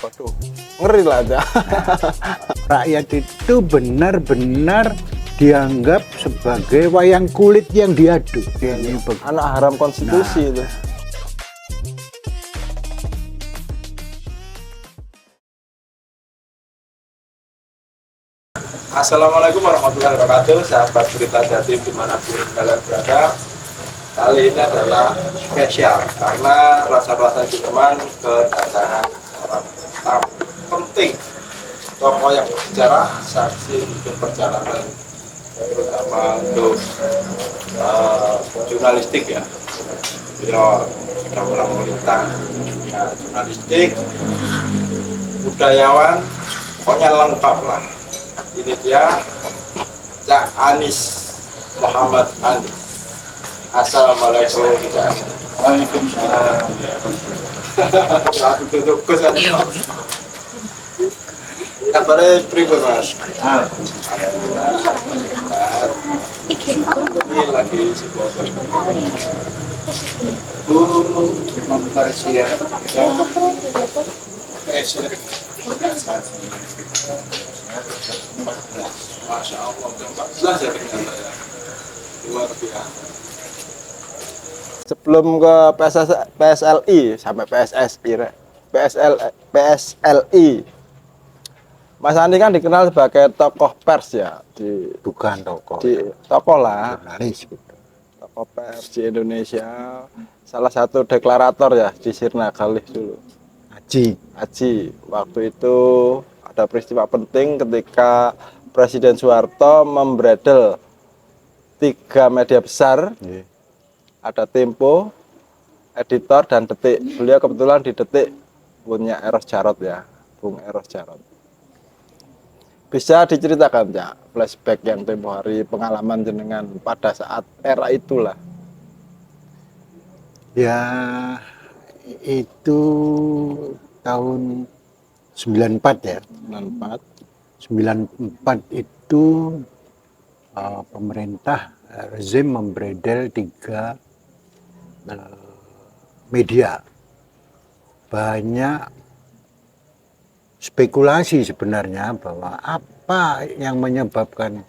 Waduh, ngeri lah aja. Rakyat itu benar-benar dianggap sebagai wayang kulit yang diadu. Anak haram konstitusi itu. Assalamualaikum warahmatullahi wabarakatuh, sahabat Berita Jatim dimanapun kalian berada. Kali ini adalah spesial karena rasa-rasa teman kedatangan orang tamu penting, tokoh yang bersejarah, saksi untuk perjalanan terutama untuk jurnalistik ya. Beliau sudah pernah melintang ya, jurnalistik, budayawan, pokoknya lengkap lah. Ini dia Cak Anies Muhammad Anies. Assalamualaikum. Waalaikumsalam. Aku tutup kesan. Kabarnya pribadi Mas. Ini lagi sebuah Masya Allah, 14 ya ternyata ya. Luar biasa. Sebelum ke PSLI sampai PSSI, PSLI. Mas Andi kan dikenal sebagai tokoh pers ya Bukan tokoh, tokoh lah, jurnalis gitu. tokoh pers di Indonesia. Salah satu deklarator ya di Sirna kali dulu. Haji. Waktu itu ada peristiwa penting ketika Presiden Soeharto membredel 3 media besar. Ada Tempo, Editor, dan Detik. Beliau kebetulan di Detik punya Eros Jarot ya, Bung Eros Jarot. Bisa diceritakan ya flashback yang tempo hari, pengalaman jenengan pada saat era itulah. Ya, itu tahun 94 ya. 94 itu pemerintah rezim membredel 3 media. Banyak spekulasi sebenarnya bahwa apa yang menyebabkan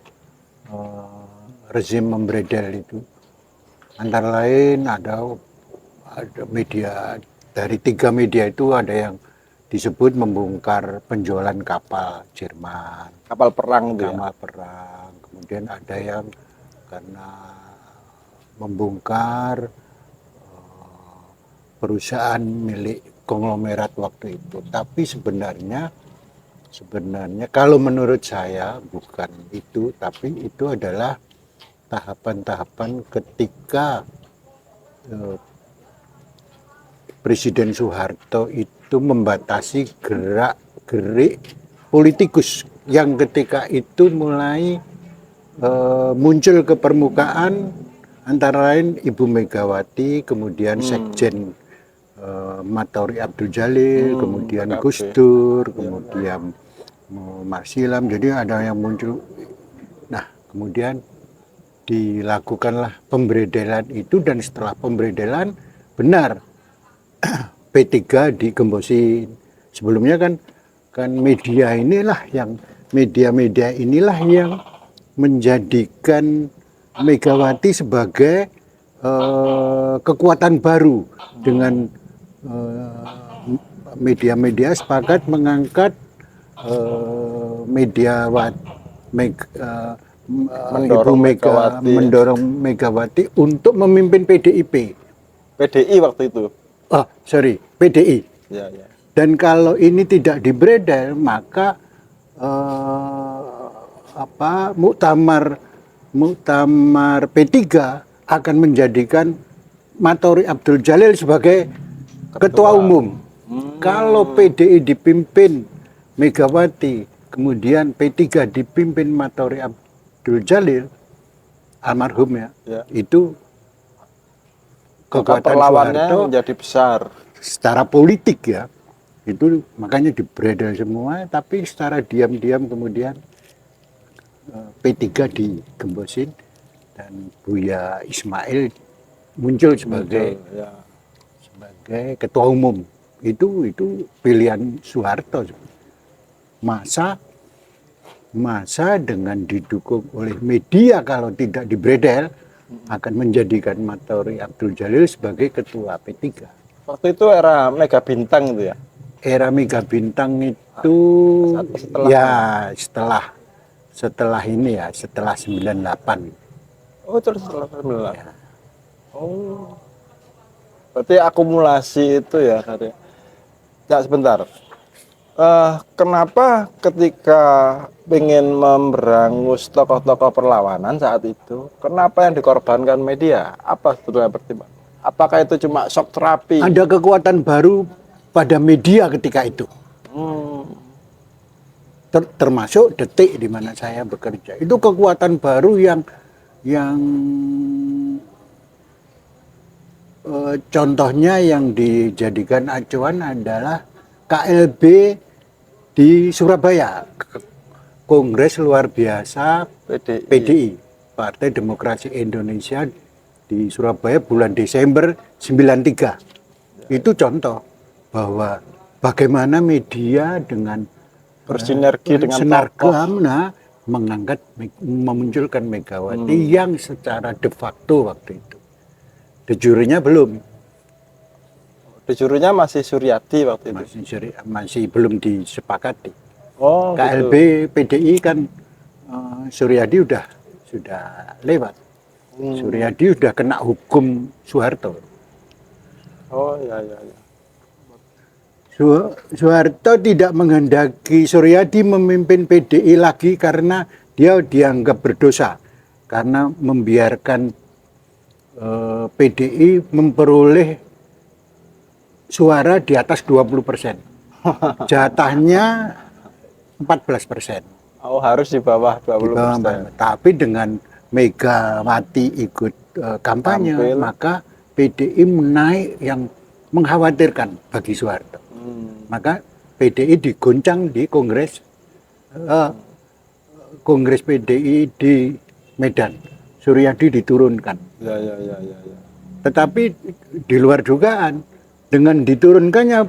rezim membredel itu. Antara lain ada media, dari 3 media itu ada yang disebut membongkar penjualan kapal Jerman, Kapal perang itu kapal perang. Kemudian ada yang karena membongkar perusahaan milik konglomerat waktu itu. Tapi sebenarnya kalau menurut saya bukan itu, tapi itu adalah tahapan-tahapan ketika Presiden Soeharto itu membatasi gerak-gerik politikus yang ketika itu mulai muncul ke permukaan, antara lain Ibu Megawati, kemudian Sekjen Matauri Abdul Jalil, kemudian Gus Dur, kemudian Marsilam. Jadi ada yang muncul. Nah, kemudian dilakukanlah pembredelan itu, dan setelah pembredelan benar P3 digembosin. Sebelumnya kan media inilah yang menjadikan Megawati sebagai kekuatan baru. Dengan media-media sepakat mengangkat mendorong Megawati untuk memimpin PDIP. PDI waktu itu. PDI. Ya. Dan kalau ini tidak dibredel, maka muktamar P3 akan menjadikan Matauri Abdul Jalil sebagai ketua umum. Kalau PDI dipimpin Megawati, kemudian P3 dipimpin Matauri Abdul Jalil, almarhum ya. Itu kekuatan perlawannya Soeharto menjadi besar secara politik ya. Itu makanya dibredel semua, tapi secara diam-diam kemudian P3 digembosin dan Buya Ismail muncul sebagai ketua umum itu pilihan Soeharto. Masa dengan didukung oleh media kalau tidak dibredel akan menjadikan Matori Abdul Jalil sebagai ketua P3. Waktu itu era Mega Bintang itu ya. Era Mega Bintang itu Setelah ya setelah ini ya, setelah 98. Oh, terus setelah 19. Oh. Berarti akumulasi itu ya tadi. Ya sebentar. Kenapa ketika ingin memberangus tokoh-tokoh perlawanan saat itu, kenapa yang dikorbankan media? Apa sebetulnya pertimbangan? Apakah itu cuma shock terapi? Ada kekuatan baru pada media ketika itu. Termasuk Detik di mana saya bekerja. Itu kekuatan baru yang contohnya yang dijadikan acuan adalah KLB di Surabaya, Kongres Luar Biasa PDI, Partai Demokrasi Indonesia di Surabaya bulan Desember 93. Itu contoh bahwa bagaimana media dengan bersinergi dengan sinergam mengangkat, memunculkan Megawati yang secara de facto waktu itu. De jure-nya belum. De jure-nya masih Suryadi waktu itu. Masih belum disepakati. Oh, KLB gitu. PDI kan Suryadi sudah lewat. Suryadi sudah kena hukum Soeharto. Oh ya. Soeharto tidak menghendaki Suryadi memimpin PDI lagi karena dia dianggap berdosa karena membiarkan PDI memperoleh suara di atas 20%. Jatahnya 14%. Oh, harus di bawah 20%. Tapi dengan Megawati ikut kampanye, maka PDI menaik yang mengkhawatirkan bagi Soeharto. Maka PDI digoncang di Kongres PDI di Medan. Suryadi diturunkan. Ya. Tetapi di luar dugaan, dengan diturunkannya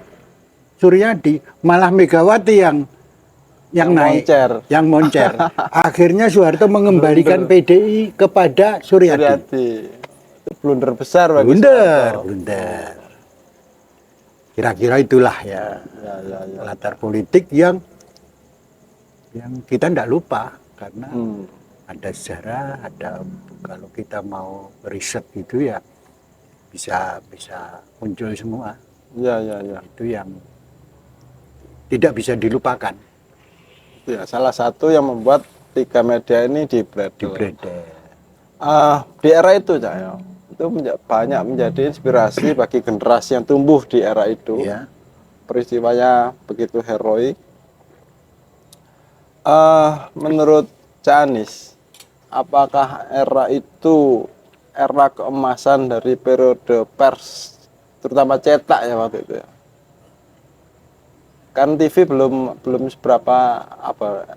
Suryadi, malah Megawati yang naik, yang moncer. Akhirnya Soeharto mengembalikan PDI kepada Suryadi. Blunder besar bagi Blunder. Kira-kira itulah ya. Latar politik yang kita tidak lupa karena ada sejarah, ada kalau kita mau riset gitu ya bisa muncul semua. Ya. Itu yang tidak bisa dilupakan. Ya, salah satu yang membuat tiga media ini dibredel. Di era itu, Cak, itu banyak menjadi inspirasi bagi generasi yang tumbuh di era itu. Ya. Peristiwanya begitu heroik. Menurut Canis, apakah era itu era keemasan dari periode pers, terutama cetak ya waktu itu ya? Kan TV belum seberapa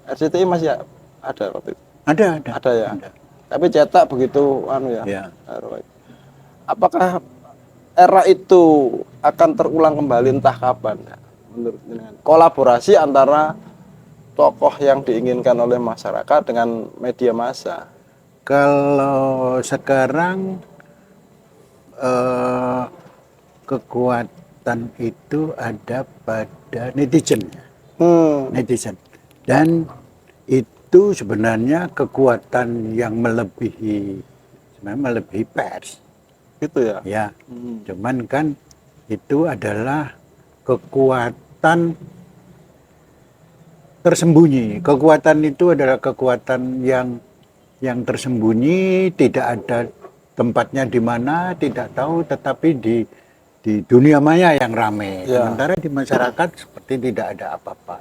RCTI masih ada waktu itu. Ada ya. Ada. Tapi cetak begitu Ya. Apakah era itu akan terulang kembali entah kapan ya? Menurut kolaborasi antara tokoh yang diinginkan oleh masyarakat dengan media massa. Kalau sekarang kekuatan itu ada pada netizen. Dan itu sebenarnya kekuatan yang melebihi pers. Gitu ya. Ya. Cuman kan itu adalah kekuatan tersembunyi. Kekuatan itu adalah kekuatan yang tersembunyi, tidak ada tempatnya di mana, tidak tahu, tetapi di dunia maya yang ramai. Ya. Sementara di masyarakat seperti tidak ada apa-apa.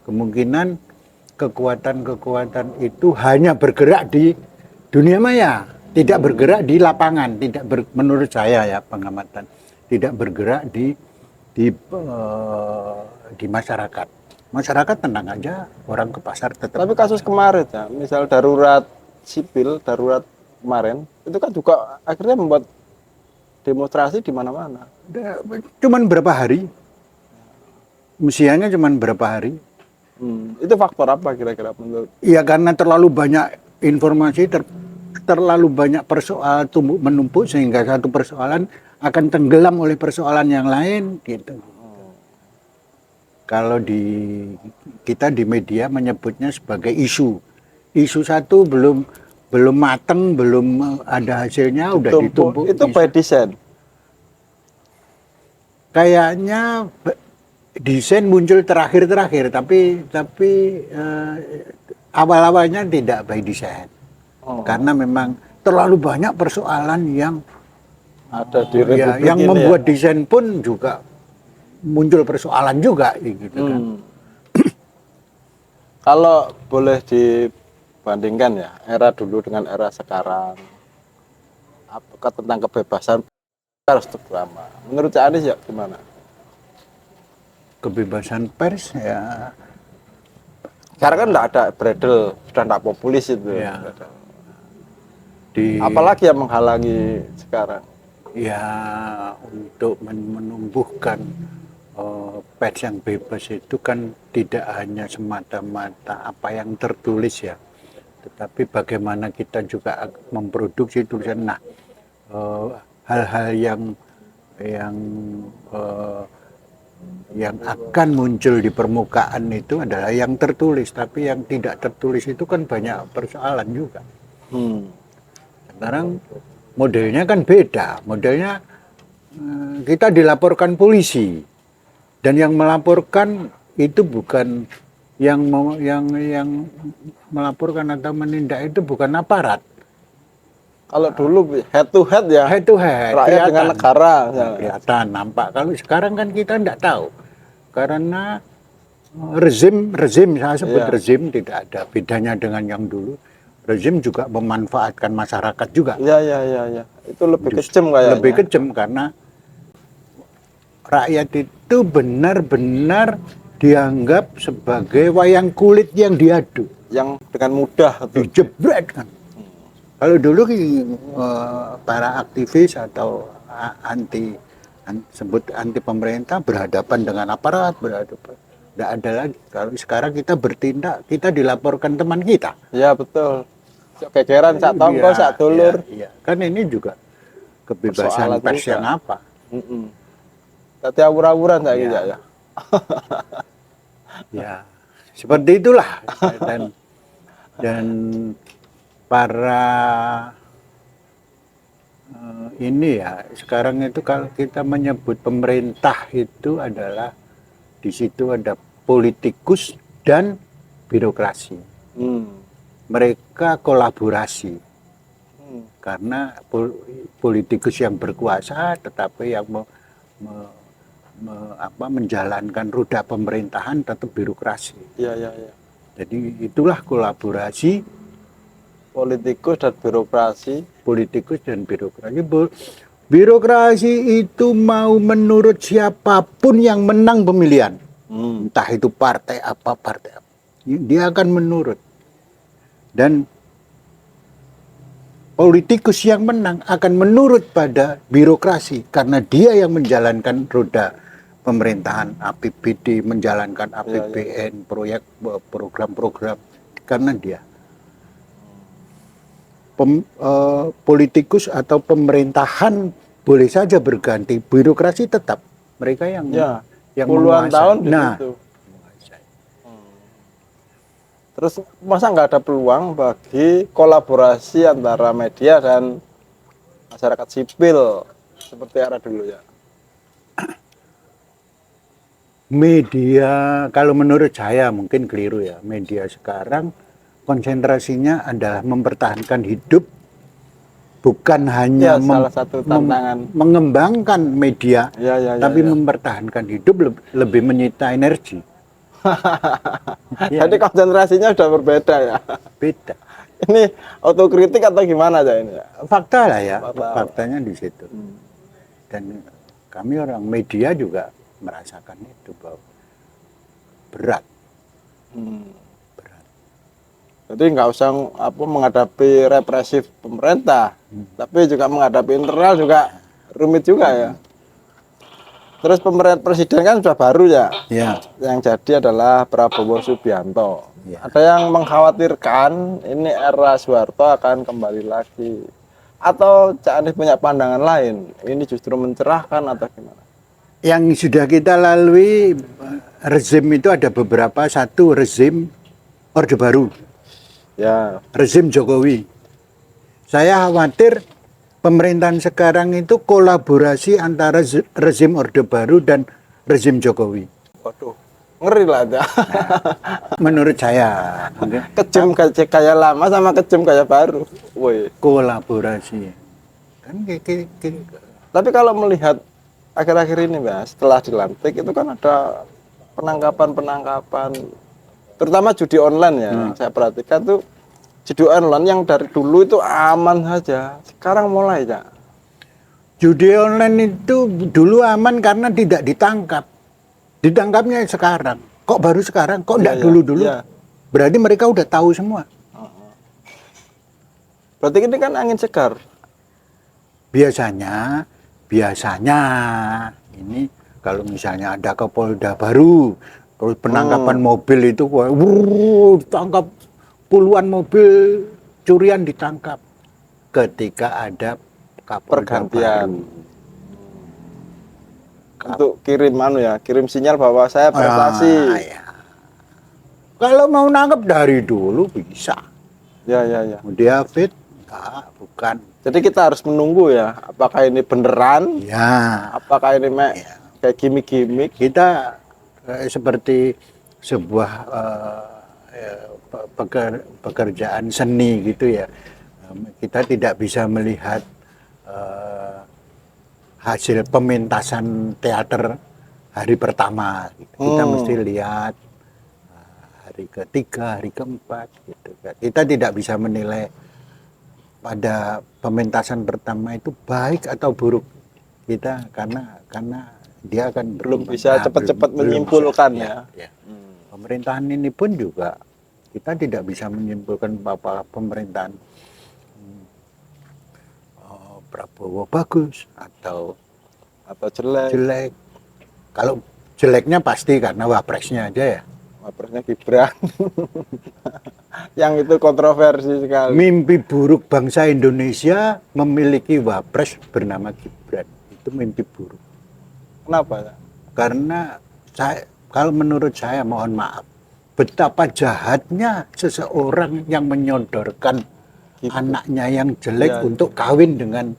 Kemungkinan kekuatan-kekuatan itu hanya bergerak di dunia maya, tidak bergerak di lapangan, menurut saya ya pengamatan, tidak bergerak di masyarakat. Masyarakat tenang aja, orang ke pasar tetap. Tapi kasus kemarin ya, misal darurat sipil, darurat kemarin, itu kan juga akhirnya membuat demonstrasi di mana-mana. Cuman berapa hari? Usianya cuma berapa hari? Itu faktor apa kira-kira menurut? Ya karena terlalu banyak informasi, terlalu banyak persoalan menumpuk sehingga satu persoalan akan tenggelam oleh persoalan yang lain gitu. Kalau kita di media menyebutnya sebagai isu. Isu satu belum mateng, belum ada hasilnya udah ditumpuk. Itu by design. Kayaknya desain muncul terakhir, tapi awal-awalnya tidak by design. Karena memang terlalu banyak persoalan yang ada di Republik yang ini membuat ya. desain pun juga muncul persoalan juga gitu kan. Kalau boleh dibandingkan ya era dulu dengan era sekarang, apakah tentang kebebasan harus lama? Menurut Cak Anies ya gimana? Kebebasan pers ya Sekarang kan enggak ada bredel, sudah enggak populis itu. Ya. Apalagi yang menghalangi sekarang? Ya untuk menumbuhkan pers yang bebas itu kan tidak hanya semata-mata apa yang tertulis ya, tetapi bagaimana kita juga memproduksi tulisan. Nah, hal-hal yang akan muncul di permukaan itu adalah yang tertulis, tapi yang tidak tertulis itu kan banyak persoalan juga. Sekarang modelnya kan beda, modelnya kita dilaporkan polisi dan yang melaporkan itu bukan yang melaporkan atau menindak itu bukan aparat. Kalau dulu head to head ya, Head to head, rakyat dengan negara. Kelihatan, nampak. Kalau sekarang kan kita tidak tahu karena rezim saya sebut rezim tidak ada bedanya dengan yang dulu. Rezim juga memanfaatkan masyarakat juga. Ya. Itu lebih kejam kayaknya. Lebih kejam karena rakyat itu benar-benar dianggap sebagai wayang kulit yang diadu. Yang dengan mudah. Dijebret kan. Kalau dulu para aktivis atau sebut anti pemerintah berhadapan dengan aparat, tidak ada lagi. Kalau sekarang kita bertindak, kita dilaporkan teman kita. Ya betul. Kegeran sak tonggo sak dulur. Iya. Kan ini juga kebebasan pers yang apa? Tadi awur-awuran saya ya. Ya, seperti itulah. Dan para ini ya sekarang itu kalau kita menyebut pemerintah itu adalah di situ ada politikus dan birokrasi. Mereka kolaborasi karena politikus yang berkuasa tetapi yang menjalankan roda pemerintahan tetap birokrasi. Iya. Jadi itulah kolaborasi Politikus dan birokrasi. Birokrasi itu mau menurut siapapun yang menang pemilihan. Entah itu partai apa. Dia akan menurut. Dan politikus yang menang akan menurut pada birokrasi karena dia yang menjalankan roda pemerintahan, APBD, menjalankan APBN, proyek, program-program karena dia. Politikus atau pemerintahan boleh saja berganti, birokrasi tetap mereka yang puluhan tahun di nah, situ. Terus masa nggak ada peluang bagi kolaborasi antara media dan masyarakat sipil seperti era dulu ya? Media kalau menurut saya mungkin keliru ya, media sekarang konsentrasinya adalah mempertahankan hidup, bukan hanya salah satu tantangan mengembangkan media, tapi mempertahankan hidup lebih menyita energi. Jadi konsentrasinya sudah berbeda ya. Beda. Ini otokritik atau gimana aja ini? Fakta lah ya, faktanya di situ. Dan kami orang media juga merasakan itu bahwa berat. Jadi nggak usah menghadapi represif pemerintah, tapi juga menghadapi internal juga rumit juga ya. Terus pemerintahan presiden kan sudah baru ya. Ya. Yang jadi adalah Prabowo Subianto. Ya. Ada yang mengkhawatirkan ini era Soeharto akan kembali lagi. Atau Cak Anies punya pandangan lain. Ini justru mencerahkan atau gimana? Yang sudah kita lalui rezim itu ada beberapa. Satu rezim Orde Baru, Ya, rezim Jokowi. Saya khawatir pemerintahan sekarang itu kolaborasi antara rezim Orde Baru dan rezim Jokowi. waduh, ngeri lah ada. Menurut saya, Kejam kayak lama sama kejam kayak baru. Woi. kolaborasi. Kan Tapi kalau melihat akhir-akhir ini, Mas, setelah dilantik itu kan ada penangkapan, terutama judi online ya. Saya perhatikan tuh judi online yang dari dulu itu aman saja, sekarang mulai ya. judi online itu dulu aman karena tidak ditangkap. Ditangkapnya sekarang. Kok baru sekarang? Kok enggak Iya, dulu-dulu? iya. Berarti mereka udah tahu semua. Berarti ini kan angin segar. Biasanya ini kalau misalnya ada Kapolda baru, terus penangkapan mobil itu, tangkap puluhan mobil curian ditangkap. Ketika ada Kapolda Pergantian. baru. Untuk kirim sinyal bahwa saya prestasi. Ya. Kalau mau nangkep dari dulu bisa. Ya. Dia fit, enggak, bukan. Jadi kita harus menunggu ya, apakah ini beneran, Ya, apakah ini kayak gimmick-gimmick. kita seperti sebuah pekerjaan seni gitu ya. Kita tidak bisa melihat hasil pementasan teater hari pertama. Kita mesti lihat hari ketiga, hari keempat. Gitu. Kita tidak bisa menilai pada pementasan pertama itu baik atau buruk kita karena dia akan Belum bisa cepat-cepat menyimpulkan ya. Pemerintahan ini pun juga kita tidak bisa menyimpulkan apa pemerintahan Prabowo bagus atau jelek. jelek. Kalau jeleknya pasti karena wapresnya aja ya. Wapresnya Gibran. Yang itu kontroversi sekali. Mimpi buruk bangsa Indonesia memiliki wapres bernama Gibran. Itu mimpi buruk. Kenapa? Karena kalau menurut saya, mohon maaf, betapa jahatnya seseorang yang menyodorkan anaknya yang jelek untuk kawin dengan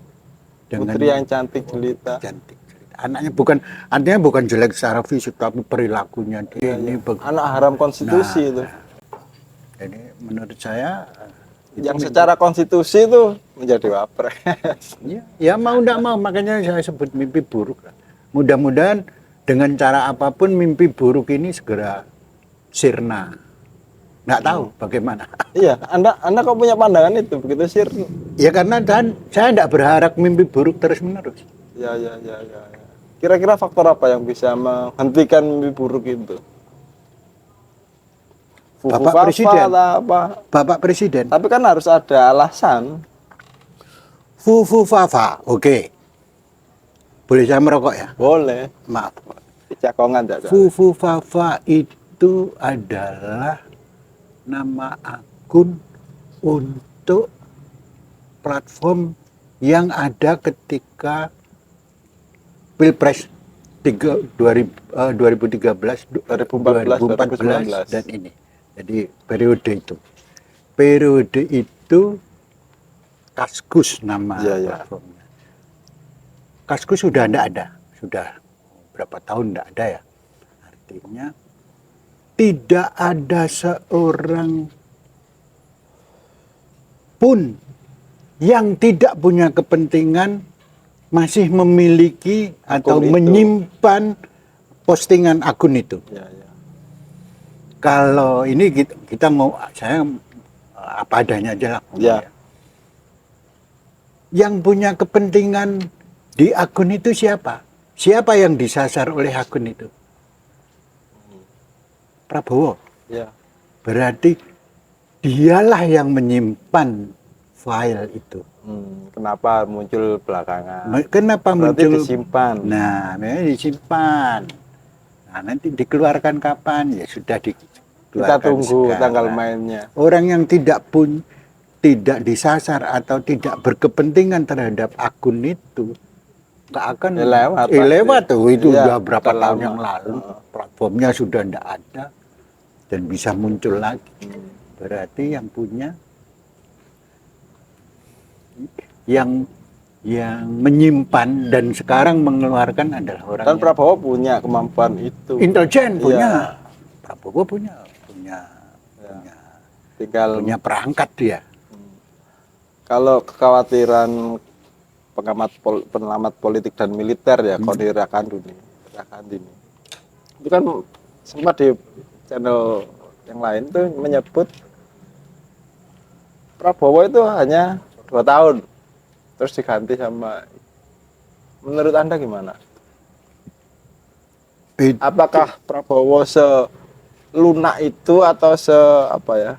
putri yang cantik jelita. Cantik. Anaknya bukan jelek secara fisik tapi perilakunya dia ini anak haram konstitusi itu. Jadi menurut saya yang secara konstitusi itu menjadi wapres. Ya mau enggak mau, makanya saya sebut mimpi buruk. Mudah-mudahan dengan cara apapun mimpi buruk ini segera sirna. Nggak tahu bagaimana. Iya, Anda kok punya pandangan itu begitu sirna? Ya karena saya tidak berharap mimpi buruk terus-menerus. Ya. Kira-kira faktor apa yang bisa menghentikan mimpi buruk itu? Bapak Presiden. Apa? Bapak Presiden. Tapi kan harus ada alasan. Fufu Fafa, oke. Boleh saya merokok ya? Boleh. Maaf. Cakongan tidak? Fufu Fafa itu adalah nama akun untuk platform yang ada ketika Pilpres 2013, 2014 dan ini. Jadi periode itu Kaskus nama platformnya. Kaskus sudah tidak ada, sudah berapa tahun tidak ada ya. Artinya tidak ada seorang pun yang tidak punya kepentingan masih memiliki atau menyimpan postingan akun itu. Ya. Kalau ini kita mau, saya apa adanya aja lah. Ya. Yang punya kepentingan di akun itu siapa? Siapa yang disasar oleh akun itu? Prabowo. Ya. Berarti dialah yang menyimpan file itu. Kenapa muncul belakangan? Kenapa Berarti muncul? disimpan. Nah, memang disimpan. Nah, nanti dikeluarkan kapan? Ya sudah dikeluarkan Kita tunggu sekarang. tanggal mainnya. Orang yang tidak disasar atau tidak berkepentingan terhadap akun itu nggak akan Lewat lewat tuh itu iya, udah berapa udah tahun lama. yang lalu platformnya sudah tidak ada dan bisa muncul lagi. Berarti yang punya yang menyimpan dan sekarang mengeluarkan adalah orang Dan yang Prabowo punya kemampuan itu. intelijen punya. Iya. Prabowo punya Tinggal perangkat dia. kalau kekhawatiran pengamat politik dan militer ya, Koni Rakandini. Itu kan sempat di channel yang lain tuh menyebut Prabowo itu hanya 2 tahun terus diganti sama, menurut Anda gimana? Apakah Prabowo selunak itu atau apa ya?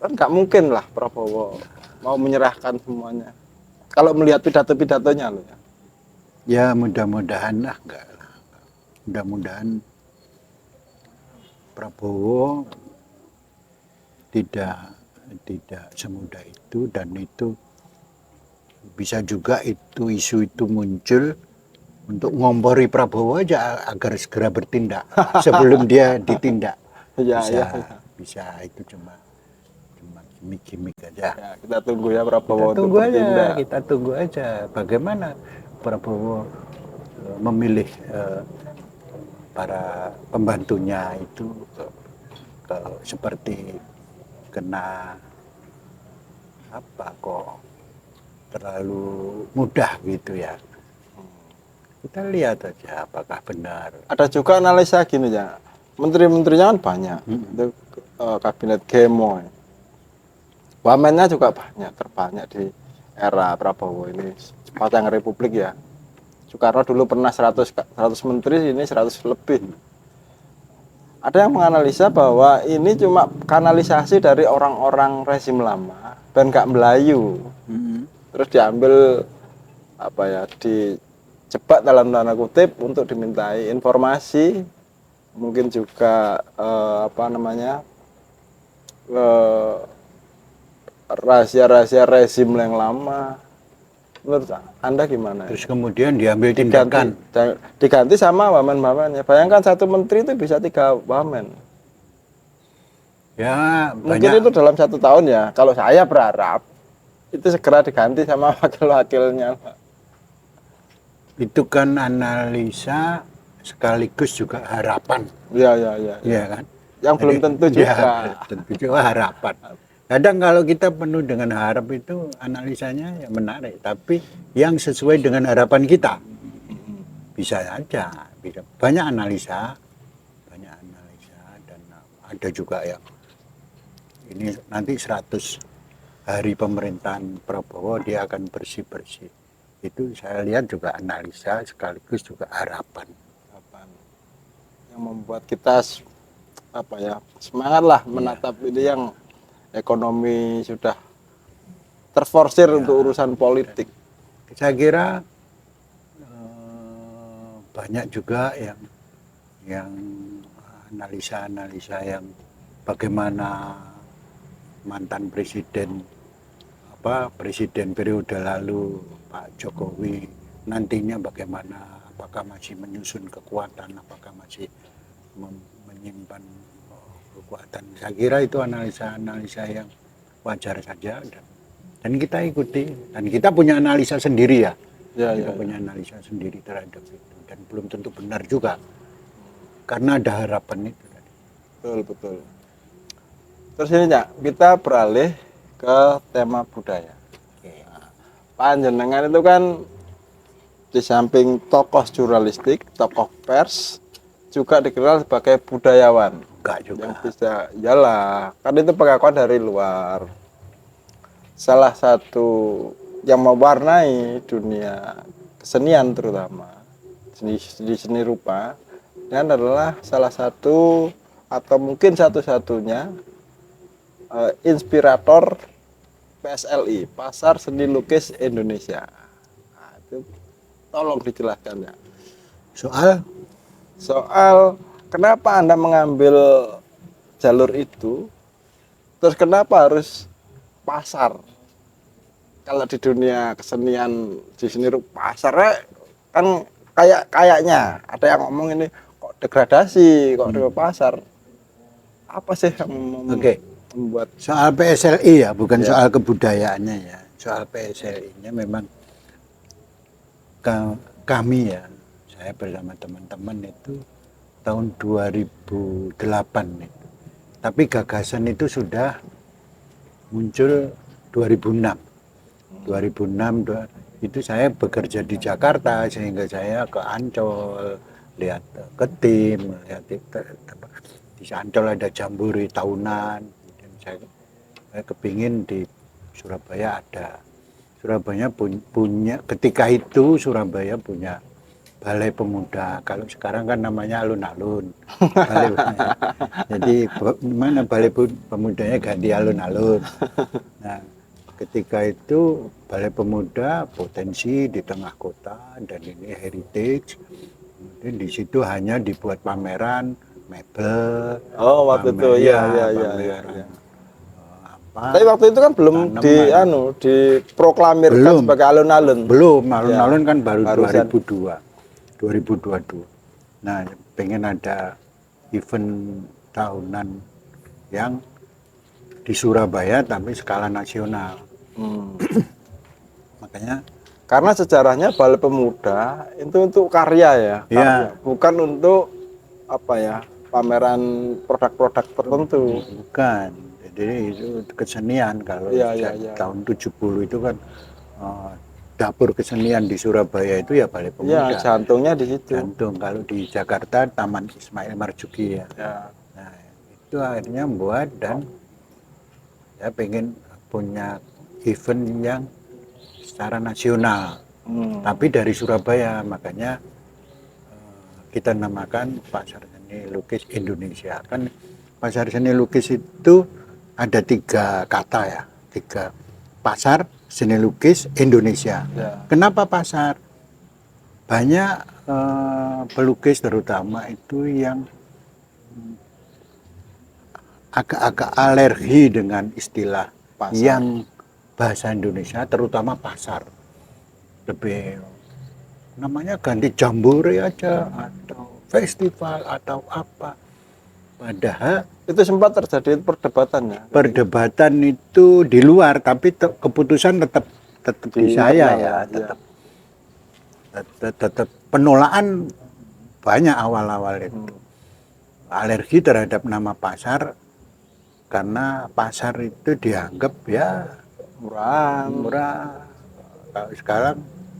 Kan nggak mungkin lah Prabowo mau menyerahkan semuanya. Kalau melihat pidato-pidatonya loh ya. Ya mudah-mudahan lah enggak lah. Mudah-mudahan Prabowo tidak semudah itu, dan itu bisa juga isu itu muncul untuk ngompori Prabowo aja agar segera bertindak sebelum dia ditindak. Bisa itu cuma gimmick aja. Ya, kita tunggu ya Prabowo untuk bertindak. Kita tunggu aja bagaimana Prabowo memilih para pembantunya itu seperti kena apa kok terlalu mudah gitu ya. Kita lihat aja apakah benar. Ada juga analisa gini ya, menteri-menterinya kan banyak, itu kabinet gemoy. Wamennya juga banyak, terbanyak di era Prabowo ini, sepanjang Republik ya. Soekarno dulu pernah 100 menteri, ini 100 lebih. Ada yang menganalisa bahwa ini cuma kanalisasi dari orang-orang rezim lama dan gak Melayu. Terus diambil apa ya, dijebak dalam tanda kutip untuk dimintai informasi, mungkin juga rahasia-rahasia rezim yang lama. Menurut Anda gimana? Terus kemudian diambil tindakan. Diganti sama wamen-wamennya. Bayangkan satu menteri itu bisa 3 wamen. Ya, mungkin itu dalam 1 tahun ya. Kalau saya berharap itu segera diganti sama wakil-wakilnya. Itu kan analisa sekaligus juga harapan. Iya kan? Yang belum tentu juga. Ya, tentu juga harapan. Kadang kalau kita penuh dengan harap itu analisanya ya menarik, tapi yang sesuai dengan harapan kita bisa aja, bisa banyak analisa dan ada juga yang ini nanti 100 hari pemerintahan Prabowo dia akan bersih-bersih. Itu saya lihat juga analisa sekaligus juga harapan yang membuat kita semangat lah menatap ini yang ekonomi sudah terforsir untuk urusan politik. Saya kira banyak juga yang analisa-analisa yang bagaimana mantan presiden periode lalu Pak Jokowi nantinya bagaimana, apakah masih menyusun kekuatan, apakah masih menyimpan kekuatan. Saya kira itu analisa-analisa yang wajar saja dan kita ikuti, dan kita punya analisa sendiri ya. Punya analisa sendiri terhadap itu, dan belum tentu benar juga karena ada harapan itu tadi. Betul. Terus ini ya, kita beralih ke tema budaya. Nah, Panjenengan itu kan di samping tokoh jurnalistik, tokoh pers, juga dikenal sebagai budayawan. Enggak juga. Yang bisa, iyalah, kan itu pengakuan dari luar. Salah satu yang mewarnai dunia kesenian terutama seni rupa, dan adalah salah satu atau mungkin satu-satunya inspirator PSLI, Pasar Seni Lukis Indonesia. Nah, itu tolong dijelaskan ya. Soal kenapa Anda mengambil jalur itu, terus kenapa harus pasar? Kalau di dunia kesenian di seni pasarnya kan kayaknya ada yang ngomong ini kok degradasi, kok di pasar. Apa sih yang membuat soal PSLI ya, bukan Ya. soal kebudayaannya ya. Soal PSLI-nya memang kami ya, saya bersama teman-teman itu tahun 2008 itu. Tapi gagasan itu sudah muncul 2006. 2006 itu saya bekerja di Jakarta, sehingga saya ke Ancol, lihat ke tim, lihat di Ancol ada jambore tahunan. Dan saya kepingin di Surabaya ada. Surabaya punya, ketika itu Surabaya punya Balai Pemuda. Kalau sekarang kan namanya alun-alun. Jadi mana Balai Pemudanya ganti alun-alun. Nah, ketika itu Balai Pemuda potensi di tengah kota dan ini heritage. Kemudian di situ hanya dibuat pameran mebel. Oh, waktu itu ya. Tapi waktu itu kan belum diproklamirkan Belum. sebagai alun-alun. Belum, alun-alun kan baru barusan. 2022. Nah, pengen ada event tahunan yang di Surabaya tapi skala nasional. Makanya Karena sejarahnya Balai Pemuda itu untuk karya ya, Iya. bukan untuk apa ya, pameran produk-produk tertentu. bukan. Jadi itu kesenian. Kalau Iya, sejak iya. tahun 70 itu kan dapur kesenian di Surabaya itu ya Balai Pemuda. Iya, jantungnya di situ. Jantung. Kalau di Jakarta Taman Ismail Marzuki ya. Ya. Nah, itu akhirnya buat dan saya pengen punya event yang secara nasional, tapi dari Surabaya. Makanya kita namakan Pasar Seni Lukis Indonesia. Kan Pasar Seni Lukis itu ada 3 kata ya, 3. Pasar Seni Lukis Indonesia. Ya. Kenapa pasar? Banyak pelukis terutama itu yang agak-agak alergi dengan istilah Pasar. yang bahasa Indonesia, terutama pasar. Lebih namanya ganti jambore aja atau festival atau apa. Padahal Itu sempat terjadi perdebatan ya. perdebatan itu di luar, tapi keputusan tetap di saya ya, tetap penolakan banyak awal-awal itu. Alergi terhadap nama pasar karena pasar itu dianggap ya murah. Kalau sekarang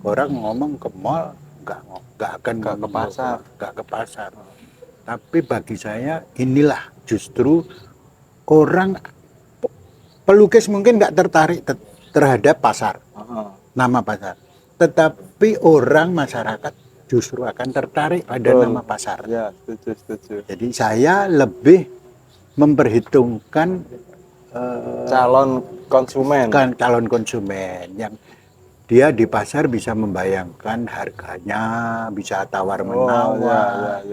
orang ngomong ke mall nggak akan ke pasar. Tapi bagi saya inilah justru orang pelukis mungkin nggak tertarik terhadap pasar, nama pasar. Tetapi orang masyarakat justru akan tertarik pada nama pasar. Ya, setuju. Jadi saya lebih memperhitungkan calon konsumen yang dia di pasar bisa membayangkan harganya, bisa tawar-menawar,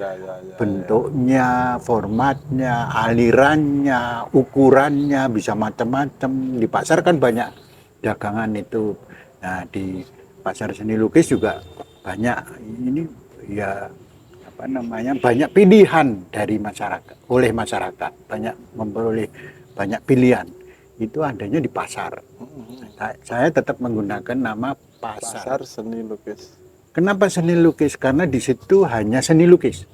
bentuknya, formatnya, alirannya, ukurannya, bisa macam-macam. Di pasar kan banyak dagangan itu. Nah, di Pasar Seni Lukis juga banyak ini ya banyak pilihan dari masyarakat, oleh masyarakat, memperoleh banyak pilihan. Itu adanya di pasar. Saya tetap menggunakan nama Pasar Seni Lukis. Kenapa seni lukis? Karena di situ hanya seni lukis.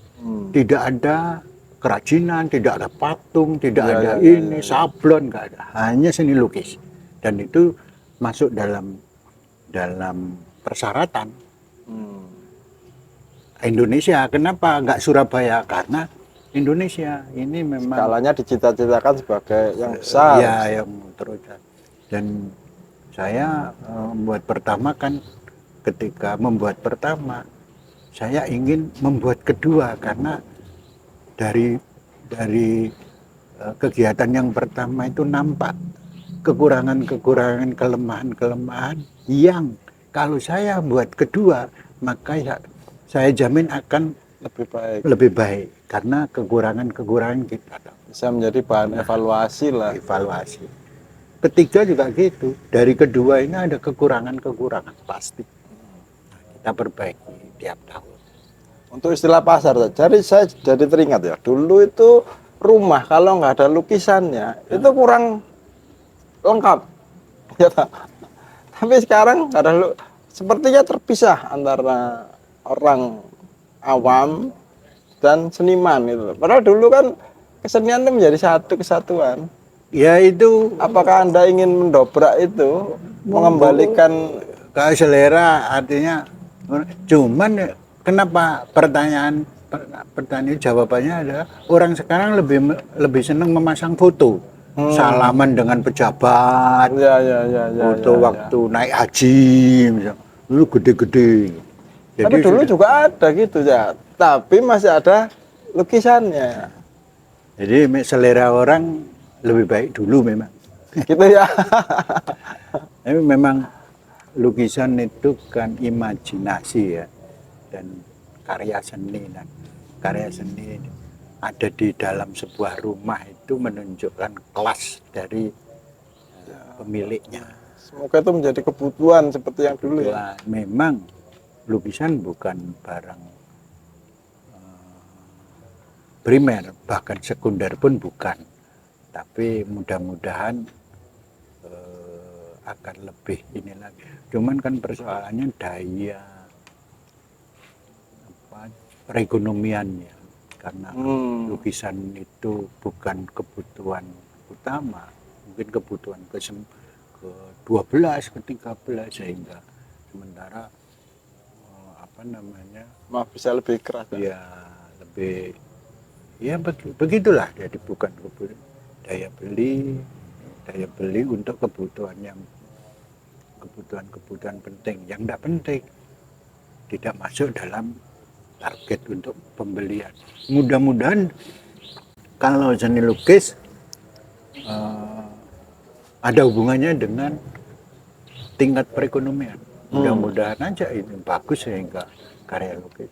Tidak ada kerajinan, tidak ada patung, tidak ada sablon, nggak ada. Hanya seni lukis. Dan itu masuk dalam persyaratan Indonesia. Kenapa nggak Surabaya? Karena Indonesia ini memang skalanya dicita-citakan sebagai yang besar. Ya, yang terus. Dan saya ketika membuat pertama, saya ingin membuat kedua karena dari kegiatan yang pertama itu nampak kekurangan-kekurangan, kelemahan-kelemahan yang kalau saya buat kedua, maka saya jamin akan Lebih baik. lebih baik karena kekurangan-kekurangan kita tahu. Bisa menjadi bahan evaluasi lah. Evaluasi. Ketiga juga gitu. Dari kedua ini ada kekurangan-kekurangan pasti. Nah, kita perbaiki tiap tahun. Untuk istilah pasar, jadi saya jadi teringat ya. Dulu itu rumah kalau nggak ada lukisannya itu kurang lengkap. Ya, tak? Tapi sekarang nggak ada sepertinya terpisah antara orang awam dan seniman itu. Padahal dulu kan kesenian itu menjadi satu kesatuan. Ya itu Apakah Anda ingin mendobrak itu, mengembalikan ke selera artinya, cuman kenapa pertanyaan jawabannya adalah orang sekarang lebih senang memasang foto. Salaman dengan pejabat, ya, foto waktu naik haji misalnya. Dulu gede-gede. Tapi dulu juga ada gitu ya. Tapi masih ada lukisannya. Jadi selera orang lebih baik dulu memang. Gitu ya. Tapi memang lukisan itu kan imajinasi ya, dan karya seni, dan karya seni ada di dalam sebuah rumah itu menunjukkan kelas dari pemiliknya. Semoga itu menjadi kebutuhan seperti yang dulu ya. Memang lukisan bukan barang primer, bahkan sekunder pun bukan. Tapi mudah-mudahan akan lebih ini lagi. Cuman kan persoalannya daya perekonomiannya, karena lukisan itu bukan kebutuhan utama, mungkin kebutuhan ke-12, ke-13, sehingga sementara Maaf, bisa lebih keras ya lebih ya begitulah. Jadi bukan daya beli untuk kebutuhan penting, yang tidak penting tidak masuk dalam target untuk pembelian. Mudah-mudahan kalau seni lukis ada hubungannya dengan tingkat perekonomian. Mudah-mudahan aja ini bagus sehingga karya lukis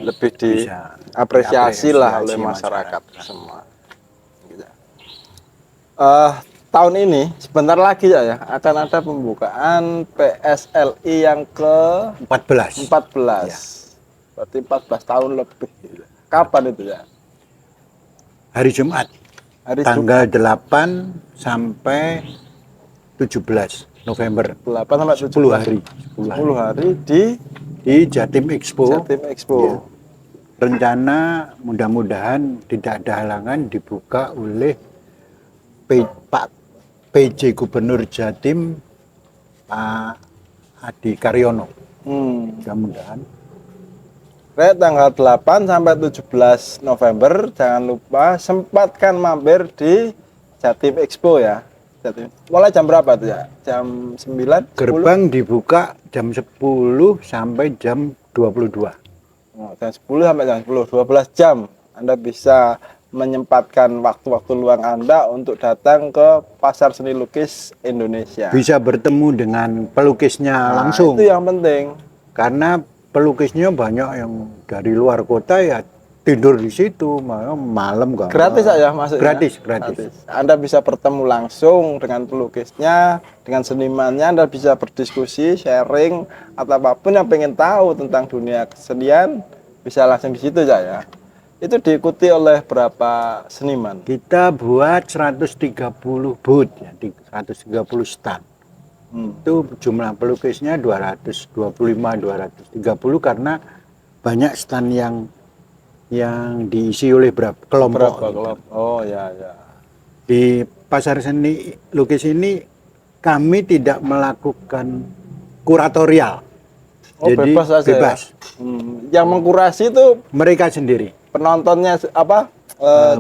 lebih diapresiasi lah oleh masyarakat semua. Gitu. Tahun ini sebentar lagi ya akan ada pembukaan PSLI yang ke-14. 14. Ya. Berarti 14 tahun lebih. Kapan itu ya? Hari Jumat. Tanggal 8 sampai 17 November. 8 sampai 10 hari. 10 hari di Jatim Expo. Jatim Expo. Ya. Rencana mudah-mudahan tidak ada halangan dibuka oleh Pak PJ Gubernur Jatim, Pak Adi Karyono. Mudah-mudahan. Tanggal 8 sampai 17 November, jangan lupa sempatkan mampir di Jatim Expo ya. Mulai jam berapa tuh ya? Jam 9? Gerbang 10? Dibuka jam 10 sampai jam 22. Jam 10 sampai jam 10, 12 jam. Anda bisa menyempatkan waktu-waktu luang Anda untuk datang ke Pasar Seni Lukis Indonesia. Bisa bertemu dengan pelukisnya langsung. Itu yang penting. Karena pelukisnya banyak yang dari luar kota ya tidur di situ malam kan. Gratis aja masuknya. Gratis. Anda bisa bertemu langsung dengan pelukisnya, dengan senimannya. Anda bisa berdiskusi, sharing atau apapun yang pengen tahu tentang dunia kesenian bisa langsung di situ ya. Itu diikuti oleh berapa seniman? Kita buat 130 booth ya, 130 stand. Itu jumlah pelukisnya 225, 230 karena banyak stand yang diisi oleh berapa kelompok. Oh ya. Di Pasar Seni Lukis ini kami tidak melakukan kuratorial. Jadi bebas. Yang mengkurasi itu mereka sendiri. Penontonnya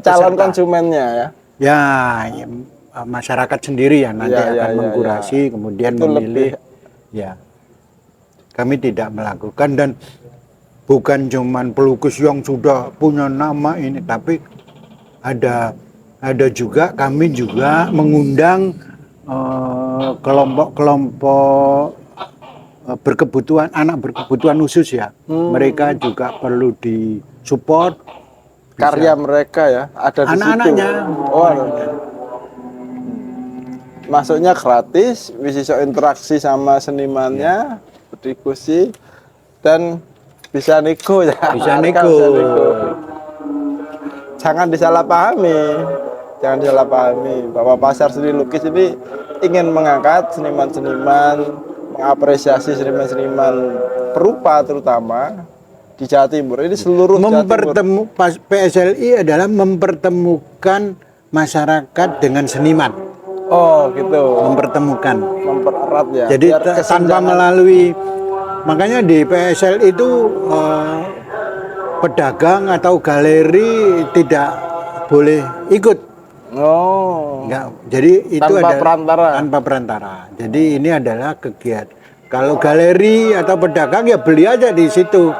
calon konsumennya ya. Ya, masyarakat sendiri ya nanti akan mengkurasi kemudian itu memilih. Ya. Kami tidak melakukan, dan bukan cuman pelukis yang sudah punya nama ini, tapi ada juga kami juga mengundang kelompok-kelompok berkebutuhan, anak berkebutuhan khusus ya. Mereka juga perlu disupport. Karya mereka ya ada di situ. Anak-anaknya. Oh, masuknya gratis, bisa interaksi sama senimannya, berdiskusi, dan bisa nego ya. Bisa Mereka nego. Jangan disalahpahami bahwa pasar seni lukis ini ingin mengangkat seniman-seniman, mengapresiasi seniman-seniman perupa terutama di Jawa Timur. Ini seluruh Jawa Timur. PSLI adalah mempertemukan masyarakat dengan seniman. Oh gitu. Mempertemukan. Mempererat ya. Jadi biar tanpa kesenjangan. melalui, makanya di PSLI itu pedagang atau galeri tidak boleh ikut. Oh. Enggak. Jadi itu Tanpa ada perantara. tanpa perantara. Jadi ini adalah kegiatan. Kalau galeri atau pedagang ya beli aja di situ.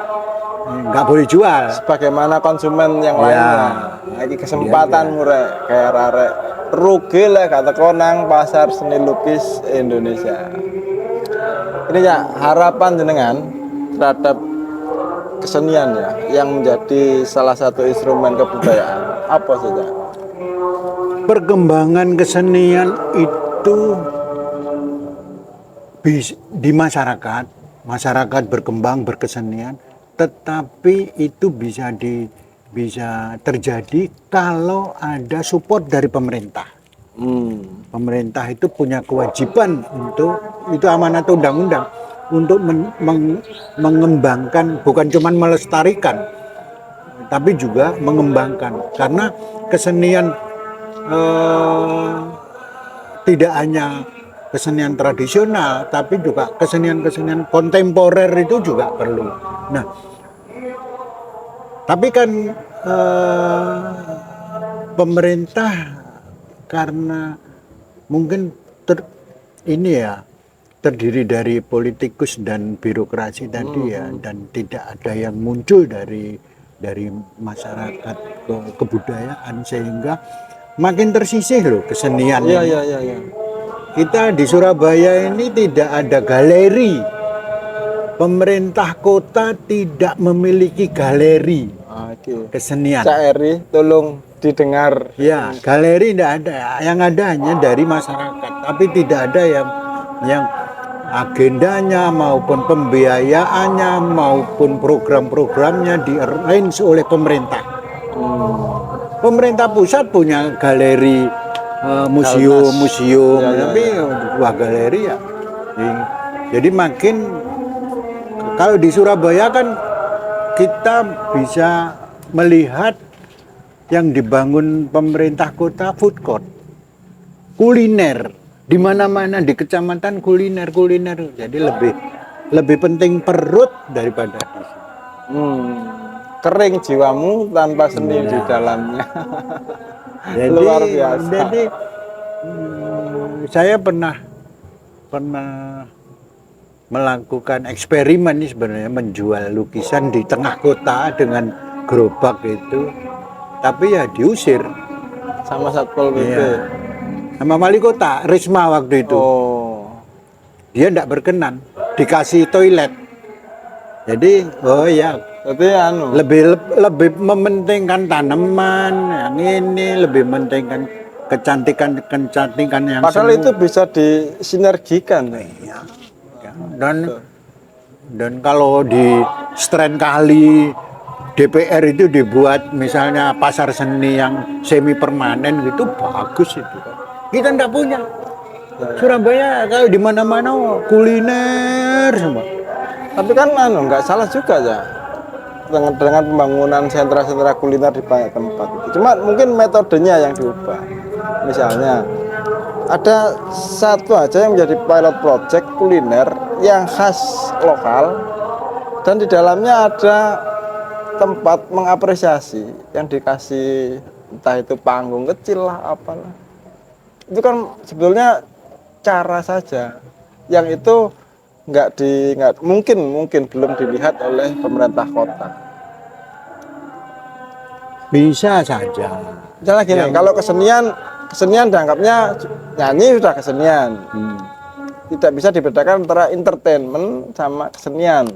Nggak boleh jual. Sebagaimana konsumen yang Ya. lainnya. Lagi kesempatan murah kayak rarek. Rugi lah kata konang pasar seni lukis Indonesia. Ini ya harapan jenengan terhadap kesenian ya yang menjadi salah satu instrumen kebudayaan apa saja? Perkembangan kesenian itu di masyarakat berkembang berkesenian, tetapi itu bisa terjadi kalau ada support dari pemerintah. Pemerintah itu punya kewajiban untuk, itu amanat undang-undang, untuk mengembangkan, bukan cuma melestarikan, tapi juga mengembangkan. Karena kesenian tidak hanya kesenian tradisional, tapi juga kesenian-kesenian kontemporer itu juga perlu. Nah, tapi kan pemerintah karena mungkin terdiri dari politikus dan birokrasi tadi ya, dan tidak ada yang muncul dari masyarakat kebudayaan, sehingga makin tersisih loh kesenian ini. Iya. Kita di Surabaya ini tidak ada galeri. Pemerintah kota tidak memiliki galeri kesenian. Cak Eri, tolong didengar. Ya, galeri tidak ada. Yang ada hanya dari masyarakat. Tapi tidak ada yang agendanya maupun pembiayaannya maupun program-programnya di-arrange oleh pemerintah. Pemerintah pusat punya galeri, museum, tapi buah galeri ya. Jadi makin, kalau di Surabaya kan kita bisa melihat yang dibangun pemerintah kota, food court, kuliner, di mana-mana di kecamatan kuliner. Jadi lebih penting perut daripada di sini. Kering jiwamu tanpa seni di dalamnya. Jadi, Luar biasa. Jadi saya pernah melakukan eksperimen nih sebenarnya, menjual lukisan di tengah kota dengan gerobak itu, tapi ya diusir Sama Satpol PP. Iya. Sama wali kota Risma waktu itu. Oh. Dia tidak berkenan, dikasih toilet. Jadi Jadi lebih mementingkan tanaman yang ini, lebih mementingkan kecantikan yang padahal semu. itu bisa disinergikan. Iya. Dan kalau di Stren Kali DPR itu dibuat misalnya pasar seni yang semi permanen gitu, bagus itu. Kita enggak punya. Surabaya kalau di mana-mana kuliner semua. Tapi kan nggak salah juga ya dengan pembangunan sentra-sentra kuliner di banyak tempat. Cuma mungkin metodenya yang diubah. Misalnya ada satu aja yang menjadi pilot project kuliner yang khas lokal dan di dalamnya ada tempat mengapresiasi yang dikasih, entah itu panggung kecil lah apalah. Itu kan sebetulnya cara saja yang itu mungkin belum dilihat oleh pemerintah kota. Bisa saja. Misalnya gini, kalau kesenian kesenian dianggapnya nyanyi sudah kesenian. Tidak bisa dibedakan antara entertainment sama kesenian,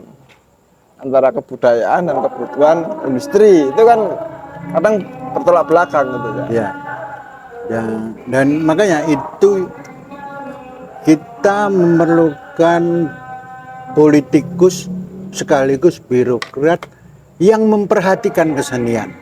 antara kebudayaan dan kebutuhan industri. Itu kan kadang bertolak belakang gitu ya. Ya. Ya, dan makanya itu kita memerlukan politikus sekaligus birokrat yang memperhatikan kesenian.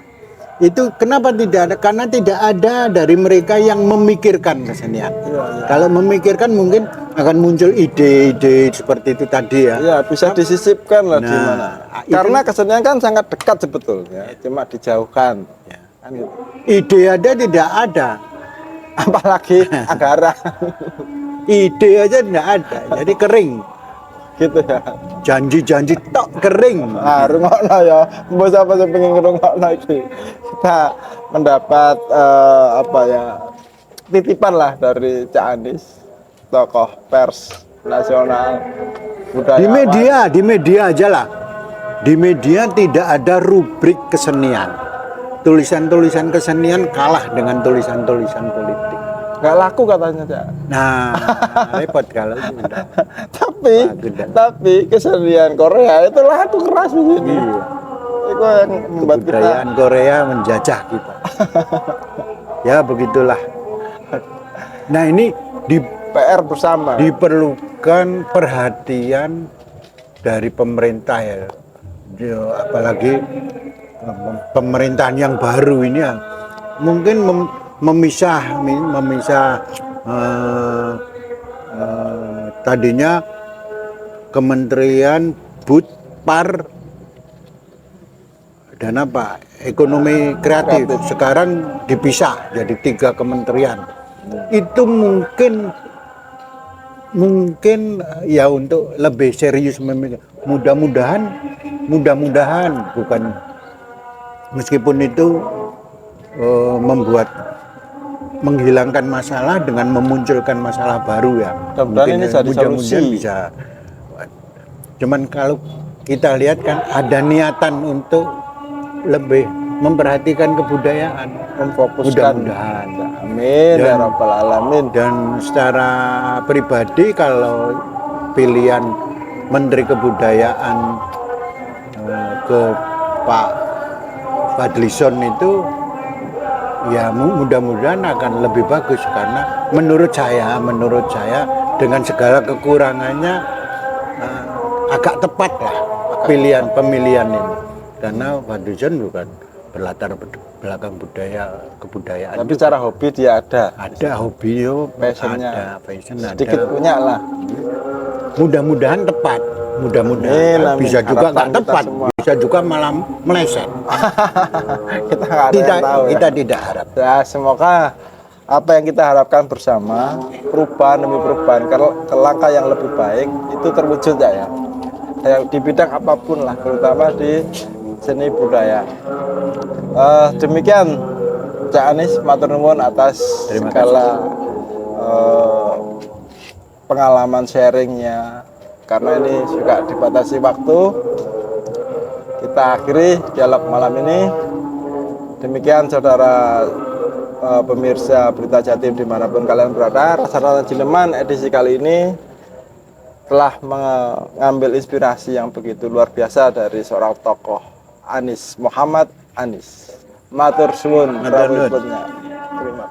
Itu kenapa tidak ada? Karena tidak ada dari mereka yang memikirkan kesenian. Iya. Kalau memikirkan mungkin akan muncul ide-ide seperti itu tadi ya. Iya, bisa disisipkan lah di Nah, mana. itu- Karena kesenian kan sangat dekat sebetulnya, cuma dijauhkan. Ya. Kan gitu. Ide ada tidak ada. Apalagi anggaran Ide aja tidak ada. Jadi kering. gitu ya. Janji-janji tok kering. Ah, rungokno ya. Mbok sapa sing pengen ngrungokno iki. Kita mendapat apa ya? Titipan lah dari Cak Anies, tokoh pers nasional budaya. Di media aja lah. Di media tidak ada rubrik kesenian. Tulisan-tulisan kesenian kalah dengan tulisan-tulisan politik. Nggak laku katanya Cak. Nah, repot kalau itu. Tapi Bagus, tapi kesenian Korea itu laku keras di sini. Iya. Itu yang membuat kita Kebudayaan Korea menjajah kita. Ya begitulah. Nah ini PR bersama. diperlukan perhatian dari pemerintah ya. Apalagi pemerintahan yang baru ini ya. Mungkin memisah tadinya Kementerian Par dan apa ekonomi kreatif sekarang dipisah jadi 3 kementerian. Itu mungkin ya untuk lebih serius mudah-mudahan bukan meskipun itu menghilangkan masalah dengan memunculkan masalah baru ya. Mudah-mudahan ini jadi solusi. Bisa. Cuman kalau kita lihat kan ada niatan untuk lebih memperhatikan kebudayaan, Memfokuskan. mudah-mudahan. Amin ya Dan- rabbal alamin. Dan secara pribadi kalau pilihan Menteri Kebudayaan ke Pak Fadlizon itu ya mudah-mudahan akan lebih bagus karena menurut saya dengan segala kekurangannya agak tepat lah pemilihan ini karena Fadlizon bukan berlatar belakang kebudayaan. Tapi secara hobi dia ada. Ada hobi, Passionnya. ada passion, Sedikit ada. punya lah. Mudah-mudahan tepat, Amin, amin. bisa juga Harapan nggak kita tepat, semua. bisa juga malah meleset. Kita nggak ada yang tahu ya. Kita tidak harap. Ya, semoga apa yang kita harapkan bersama, perubahan demi perubahan ke langkah yang lebih baik itu terwujud ya. Di bidang apapun lah, terutama di seni budaya. Demikian Cak Anies, matur nuwun atas Terima segala pengalaman sharingnya. Karena ini juga dibatasi waktu, kita akhiri dialog malam ini. Demikian saudara pemirsa Berita Jatim dimanapun kalian berada, Rasa-Rasa Jileman edisi kali ini telah mengambil inspirasi yang begitu luar biasa dari seorang tokoh, Anies, Muhammad Anies. Matur suwun. Matur nuwun. Terima kasih.